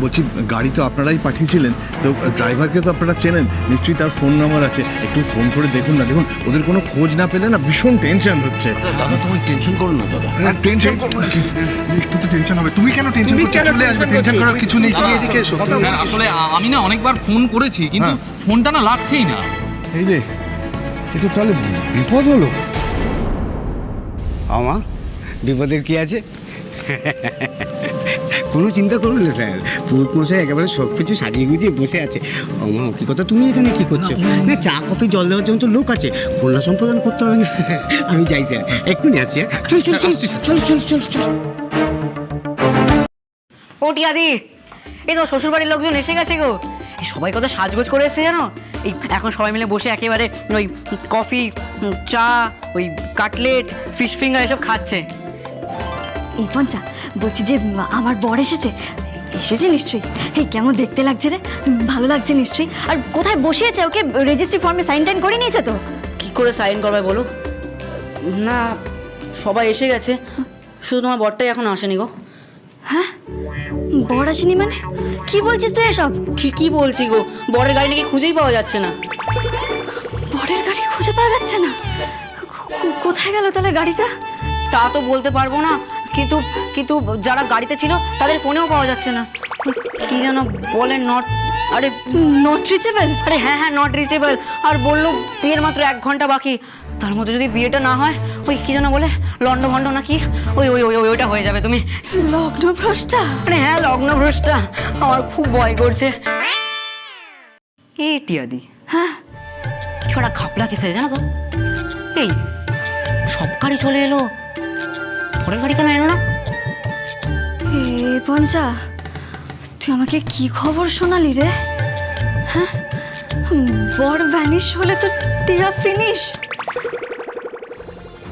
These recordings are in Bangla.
বলছি গাড়ি তো আপনারাই পাঠিয়েছিলেন, তো ড্রাইভারকে তো আপনারা চেনেন নিশ্চয়ই, তার ফোন নাম্বার আছে, একটু ফোন করে দেখুন না। দেখুন ওদের কোনো খোঁজ না পেলে না ভীষণ টেনশন হচ্ছে। দাদা তুমি টেনশন করো না দাদা। টেনশন করবো না, একটু তো টেনশন হবে। তুমি কেন টেনশন করছো? চলে আসবে, টেনশন করার কিছু নেই। তুমি এদিকে এসো। স্যার আসলে আমি না অনেকবার ফোন করেছি কিন্তু ফোনটা না লাগছেই না। এই রে, এটা তাহলে বিপদ হলো। আমা বিপদের কি আছে? কোনো চিন্তা করুন না স্যার, পুরুত মশাই একেবারে সব কিছু সাজিয়ে গুজিয়ে বসে আছে। আমা কি কথা, তুমি এখানে কি করছো? না চা কফি জল দেওয়ার জন্য তো লোক আছে, কন্যা সম্প্রদান করতে হবে না। আমি যাই স্যার, এক্ষুনি আসছি। চল চল চল চল চল চল। ও টিয়াদি, এই তো শ্বশুরবাড়ির লোকজন এসে গেছে গো। সবাই কত সাজগোজ করে এসেছে জানো? এই এখন সবাই মিলে বসে একেবারে ওই কফি, চা, ওই কাটলেট, ফিশ ফিঙ্গার এসব খাচ্ছে। এই পঞ্চা, বলছি যে আমার বর এসেছে নিশ্চয়ই। এই কেমন দেখতে লাগছে রে? ভালো লাগছে নিশ্চয়ই। আর কোথায় বসিয়েছে ওকে? রেজিস্ট্রি ফর্মে সাইন টাইন করে নিয়েছে তো? কি করে সাইন করবে বলো? না সবাই এসে গেছে, শুধু তোমার বরটাই এখন আসেনি গো। হ্যাঁ, বর আসেনি মানে? কি বলছিস তুই এসব? কি বলছি গো, বরের গাড়ি নাকি খুঁজেই পাওয়া যাচ্ছে না। বরের গাড়ি খুঁজে পাওয়া যাচ্ছে না? কোথায় গেল তাহলে গাড়িটা? তা তো বলতে পারবো না, কিন্তু কিন্তু যারা গাড়িতে ছিল তাদের ফোনেও পাওয়া যাচ্ছে না। কি যেন বলে, নট রিচেবল। আরে হ্যাঁ নট রিচেবল। আর বললো বিয়ের মাত্র 1 ঘন্টা বাকি, তার মধ্যে যদি বিয়েটা না হয় ওই কি যেন বলে লন্ড ভন্ড নাকি, ওই ওই ওই ওইটা হয়ে যাবে। তুমি লগ্নভ্রষ্টা? আরে হ্যাঁ লগ্নভ্রষ্টা। আমার খুব ভয় করছে। এই টিয়াদি, হ্যাঁ ছোড়া খাপলা কেসে জানো তো? এই সব গাড়ি চলে এলো, পরের গাড়ি কেন এলো না? এ পঞ্চা, তুই আমাকে কি খবর শোনালি রে? হ্যাঁ, বর ভ্যানিশ হলে তো টিয়া ফিনিশ।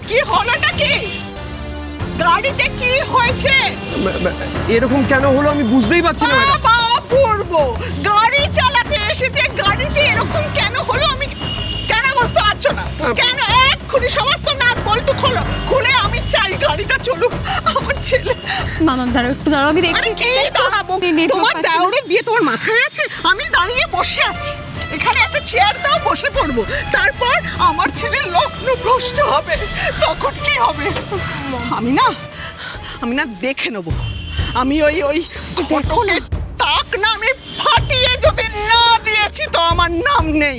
কি হলোটা কি? গাড়িতে কি হয়েছে? এরকম কেন হলো আমি বুঝতেই পারছি না ম্যাডাম। বাবা পূর্ব গাড়ি চালাতে এসেছে, গাড়িতে এরকম কেন হলো আমি কেন বুঝতে পারছো না? কেন এক্ষুনি সমস্ত নাট বল্টু খোলো, খুলে আমি চাই গাড়িটা চলুক। আমার ছেলে মামা দাঁড়াও, একটু দাঁড়াও, আমি দেখছি। কি দাঁড়াবো? তোমার দেওরের বিয়ে তোমার মাথায় আছে? আমি দাঁড়িয়ে বসে আছি, এখানে একটা চেয়ার দাও, বসে পড়বো। তারপর আমার ছেলে লগ্নভ্রষ্ট হবে, তখন কি হবে? আমি না দেখে নেবো। আমি ওই ঘটকের তাক নামে ফাটিয়ে যদি না দিয়েছি তো আমার নাম নেই।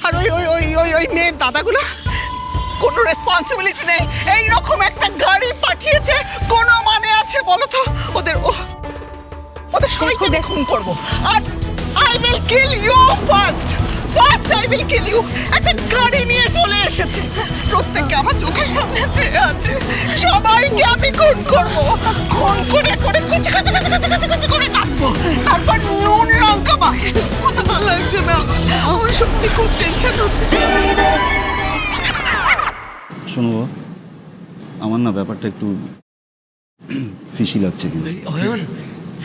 আর ওই ওই ওই ওই ওই মেয়ের দাদাগুলো কোনো রেসপন্সিবিলিটি নেই। এইরকম একটা গাড়ি পাঠিয়েছে, কোনো মানে আছে বলো তো? ওদের সবাইকে খুন করবো। আর I will kill you first. I will kill you. একটা গাড়ি নিয়ে চলে এসেছে, প্রত্যেককে আমার চোখের সামনে চেয়ে আছে। সবাইকে আমি খুন করবো, খুন করে কুচি করে কাটবো, তারপর নুন লঙ্কা মাখিয়ে। ভালো লাগছে না, আমার সত্যি খুব টেনশন হচ্ছে। শোনো, আমার না ব্যাপারটা একটু ফিশি লাগছে। কিন্তু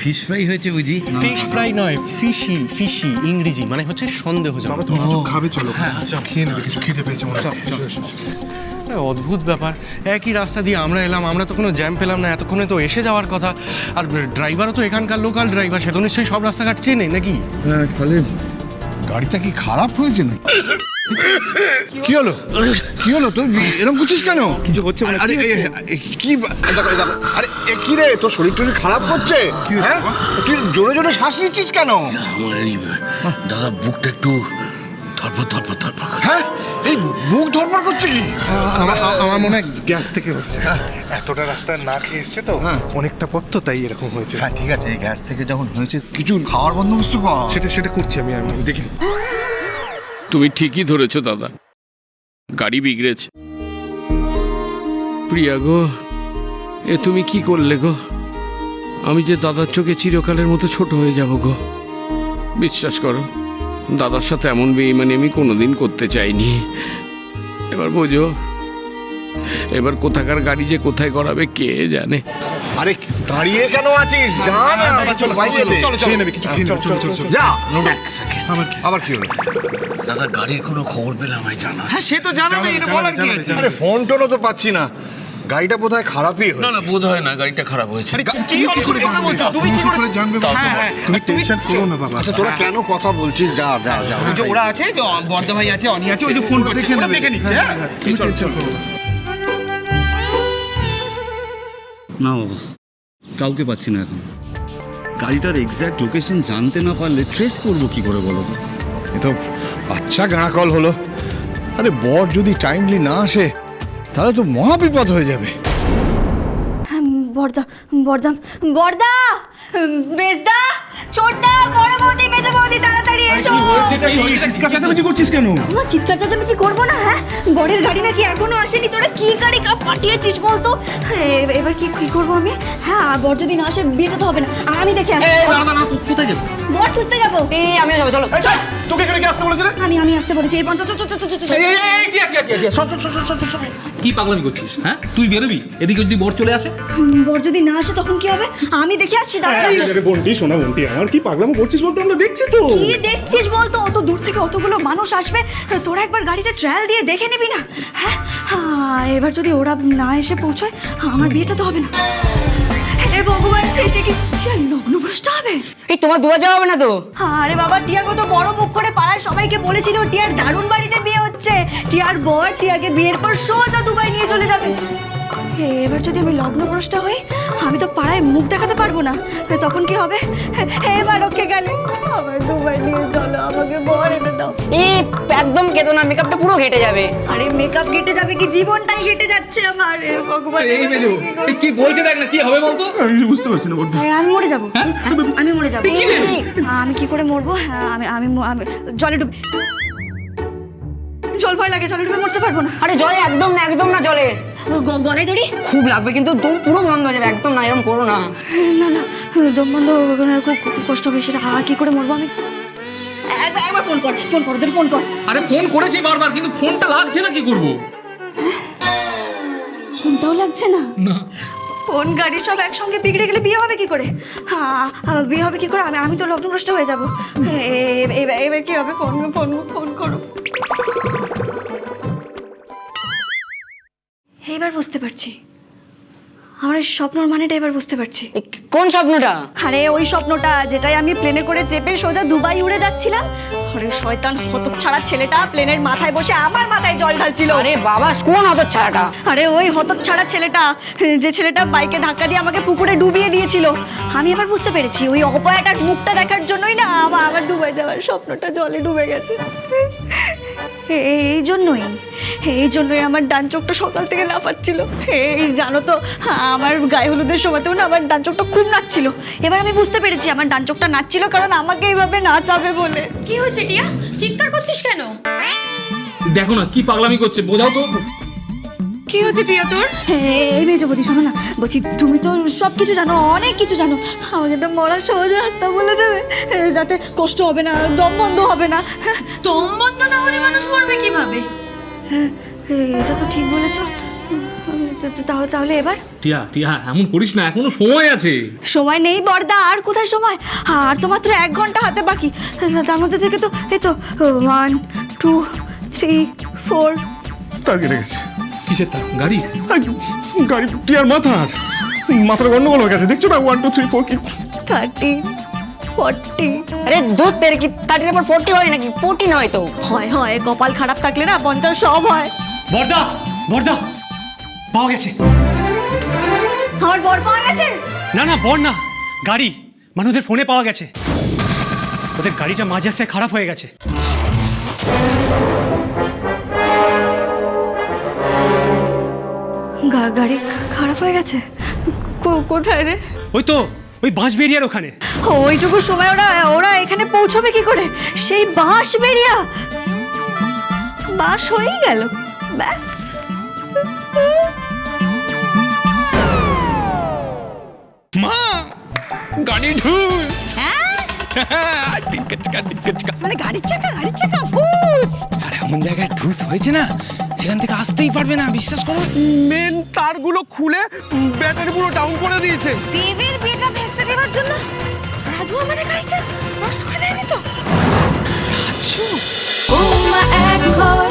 ফিশ ফ্রাই হয়েছে বুঝি? ফিশ ফ্রাই নয়, ফিশি ইংরেজি মানে হচ্ছে সন্দেহজনক। তুমি কিছু খাবে? চলো খেয়ে নেবে, কিছু খেতে পেয়েছে মনে হয়। অদ্ভুত ব্যাপার, একই রাস্তা দিয়ে আমরা এলাম, আমরা তো কোনো জ্যাম পেলাম না, এতক্ষণে তো এসে যাওয়ার কথা। আর ড্রাইভারও তো এখানকার লোকাল ড্রাইভার, সে তো নিশ্চয়ই সব রাস্তাঘাট চেনে নাকি? হ্যাঁ, তাহলে গাড়িটা কি খারাপ হয়েছে না? কি হলো তোর এরকম করছিস কেন? কিছু হচ্ছে মানে? আরে কি আরে কি রে, তোর শরীর টরীর খারাপ করছে? হ্যাঁ, তুই জোরে জোরে শ্বাস নিচ্ছিস কেন? আমার এই দাদা বুকটা একটু ধরপড়। হ্যাঁ, এই বুক ধরপড় করছে কি? আমার মনে হয় গ্যাস থেকে হচ্ছে। এতটা রাস্তা না খেয়ে এসছে তো, অনেকটা পথ তো, তাই এরকম হয়েছে। হ্যাঁ ঠিক আছে, এই গ্যাস থেকে যখন হয়েছে কিছু খাওয়ার বন্দোবস্ত কর। সেটা করছি আমি দেখি। তুমি ঠিকই ধরেছো দাদা, গাড়ি বিগড়েছে। প্রিয়া গো, এ তুমি কি করলে গো? আমি যে দাদার চোখে চিরকালের মতো ছোট হয়ে যাব গো। বিশ্বাস করো, দাদার সাথে এমন বেইমানি আমি কোনোদিন করতে চাইনি। এবার বোঝো, এবার কোথাকার গাড়ি যে কোথায় গড়াবে কে জানে। আরে দাঁড়িয়ে কেন আছিস? যা না, চলো খেয়ে নেবে, কিছু খেয়ে নেবে। চলো যা। এক সেকেন্ড, আবার কি হলো? দাদা গাড়ির কোনো খবর পেলাম জানা? হ্যাঁ সে তো জানাবে, এটা বলার কি আছে? আরে ফোন টোনও তো পাচ্ছি না। গাড়িটা বোধহয় খারাপই না না বোধ হয় না গাড়িটা খারাপ হয়েছে। কি করে কথা বলছো তুমি কি করে জানবে তুমি টেনশন করো না বাবা। আচ্ছা তোরা কেন কথা বলছিস? যা যা যা ওই যে ওরা আছে, যে বর্দা ভাই আছে, অনি আছে, ওই যে ফোন করছে, ওরা দেখে নিচ্ছে। হ্যাঁ তুমি টেনশন করো না। না বাবা, কাউকে পাচ্ছি না এখন। গাড়িটার এক্স্যাক্ট লোকেশন জানতে না পারলে ট্রেস করবো কি করে বলো তো? এ তো আচ্ছা গাঁড়া কল হলো। আরে বর যদি টাইমলি না আসে তাহলে তো মহাবিপদ হয়ে যাবে। বর্দা বর্দা বর্দা বেজদা ছোটদা বড় বৌদি মেজো বৌদি তাড়াতাড়ি এসো। চিৎকার চেঁচামেচি করছিস কেন? আমার চিৎকার চেঁচামেচি করবো না? হ্যাঁ, বরের গাড়ি নাকি এখনো আসেনি, তোরা কি গাড়ি পাঠিয়েছিস বলতো? এবার কি কি করবো আমি? হ্যাঁ, আর বর যদি না আসে বিয়েটা তো হবে না। আমি দেখে আসি। কোথায় যাবো? বর খুঁজতে যাবো। আমি যাবো, চলো। তোকে এখানে কি আসতে বলেছে রে? আমি আসতে বলেছি। এই পঞ্চাশ কি পাগলামি করছিস? হ্যাঁ, তুই বেরোবি, এদিকে যদি বর চলে আসে? বর যদি না আসে তখন কি হবে? আমি দেখে আসছি। বন্টি, সোনা বন্টি, আমার কি পাগলামি করছিস বলতো? আমরা দেখছি তো। কি দেখছিস বলতো? অত দূর থেকে অতগুলো মানুষ আসবে, তোরা একবার গাড়িটা ট্রায়াল দিয়ে দেখে নিবি না? হ্যাঁ, এবার যদি ওরা না এসে পৌঁছায় আমার বিয়েটা তো হবে না। হে ভগবান, শেষে কি লগ্নভ্রষ্ট হবে? এই তোমার দুবার যাওয়া হবে না তো? আরে বাবা, টিয়া কত বড় মুখ করে পাড়ায় সবাইকে বলেছিল টিয়ার দারুণ বাড়িতে বিয়ে হচ্ছে। টিয়ার বর টিয়াকে বিয়ের পর সোজা দুবাই নিয়ে চলে যাবে। এবার যদি আমি লগ্নভ্রষ্ট হই, আমি তো পাড়ায় মুখ দেখাতে পারবো না। তখন কি হবে? এবার ওকে গেলে আমার দুবাই নিয়ে চলো, আমাকে বর এনে দাও। একদম কেতো না, মেকআপটা পুরো ঘেটে যাবে। আরে মেকআপ ঘেটে যাবে কি, জীবনটাই ঘেটে যাচ্ছে আমার। ভগবান, এই মেজো কি বলছে দেখ না, কি হবে বলতো? আমি বুঝতে পারছি না বড়। আমি মরে যাবো। আমি মরে যাবো। আমি কি করে মরবো? আমি আমি জলে ডুব, জল ভয় লাগে, জলে ডুবে মরতে পারবো না। আরে জলে একদম না, একদম না জলে। গলায় দড়ি খুব লাগবে কিন্তু দম পুরো বন্ধ হয়ে যাবে। একদম না, এরকম করো না। না না, দম বন্ধ হবে না, খুব কষ্ট হবে। সেটা কি করে মরবো আমি? একবার ফোন কর, ফোন কর, ওদের ফোন কর। আরে ফোন করেছি বারবার, কিন্তু ফোনটা লাগছে না, কি করবো? ফোনটাও লাগছে না। না, ফোন গাড়ি সব একসঙ্গে বিগড়ে গেলে বিয়ে হবে কি করে? বিয়ে হবে কি করে? আমি তো লগ্নভ্রষ্ট হয়ে যাবো। এবার কি হবে? ফোন ফোন ফোন করো। এবার বুঝতে পারছি, আমার স্বপ্নর মানেটা এবার বুঝতে পারছি। কোন স্বপ্নটা? আরে ওই স্বপ্নটা যেটাই আমি প্লেনে করে চেপে সোজা দুবাই উড়ে যাচ্ছিলাম। আরে শয়তান হতচ্ছাড়া ছেলেটা প্লেনের মাথায় বসে আমার মাথায় জল ঢালছিল। আরে বাবা, কোন হতচ্ছাড়াটা? আরে ওই হতচ্ছাড়া ছেলেটা, যে ছেলেটা বাইকে ধাক্কা দিয়ে আমাকে পুকুরে ডুবিয়ে দিয়েছিল। আমি এবার বুঝতে পেরেছি, ওই অপয়াটার মুখটা দেখার জন্যই না আমার দুবাই যাওয়ার স্বপ্নটা জলে ডুবে গেছে। এই জন্যই আমার ডান চোখটা সকাল থেকে লাফাচ্ছিল। এই জানো তো, আমার গায়ে হলুদের সময়তেও না আমার ডান চোখটা খুব নাচছিল। এবার আমি বুঝতে পেরেছি আমার ডান চোখটা নাচছিল কারণ আমাকে এইভাবে নাচাবে বলে। কি হয়েছে টিয়া? চিৎকার করছিস কেন? দেখো না কি পাগলামি করছে, বোঝাও তো। কি হয়েছে টিয়া তোর? এই মেজবতী, শোনো না, বলছি তুমি তো সব কিছু জানো, অনেক কিছু জানো। আমাকে একটা মরার সহজ রাস্তা বলে দেবে, যাতে কষ্ট হবে না, দম বন্ধ হবে না। দম বন্ধ না হলে মানুষ মরবে কিভাবে? হ্যাঁ, এটা তো ঠিক বলেছো। তাহলে এবার? টিয়া টিয়া এমন করিস না, এখনো সময় আছে। সময় নেই বর্দা, আর কোথায় সময়? আর তো মাত্র 1 ঘন্টা হাতে বাকি। তার মধ্যে থেকে তো এই তো 1 2 3 4 তার কেটে গেছে। কিসের তার? গাড়ি? গাড়ি টিয়ার মাথার গন্ডগোল হয়ে গেছে, দেখছো না? 1 2 3 4 কি 30 40। আরে দুধ তেরে কি 30 পর 40 হয় নাকি? 40 নয় তো। হয়, কপাল খারাপ থাকলে না 50 সব হয়। বর্দা বর্দা, পাওয়া গেছে। আমার বর পাওয়া গেছে? না না, বর না, গাড়ি। মানে ওদের ফোনে পাওয়া গেছে, ওদের গাড়িটা মাঝে রাস্তায় খারাপ হয়ে গেছে। গাড়ি খারাপ হয়ে গেছে? কোথায় রে? ওই তো ওই বাঁশবেড়িয়ার ওখানে। ওইটুকু সময় ওরা এখানে পৌঁছবে কি করে? সেই বাঁশবেড়িয়া বাস হয়েই গেল, ব্যাস। মা, গাড়ি ঢুস। মানে গাড়ির চাকা ফুস। আরে এমন জায়গায় ঢুস হয়েছে না, সেখান থেকে আসতেই পারবে না, বিশ্বাস করো। মেন তারগুলো খুলে ব্যাটারি পুরো ডাউন করে দিয়েছে। দেবীর বিয়েটা ভেস্তে দেওয়ার জন্য রাজু আমাদের গাড়িটা নষ্ট করে দেয়নি তো? রাজু? ও মা এক ঘর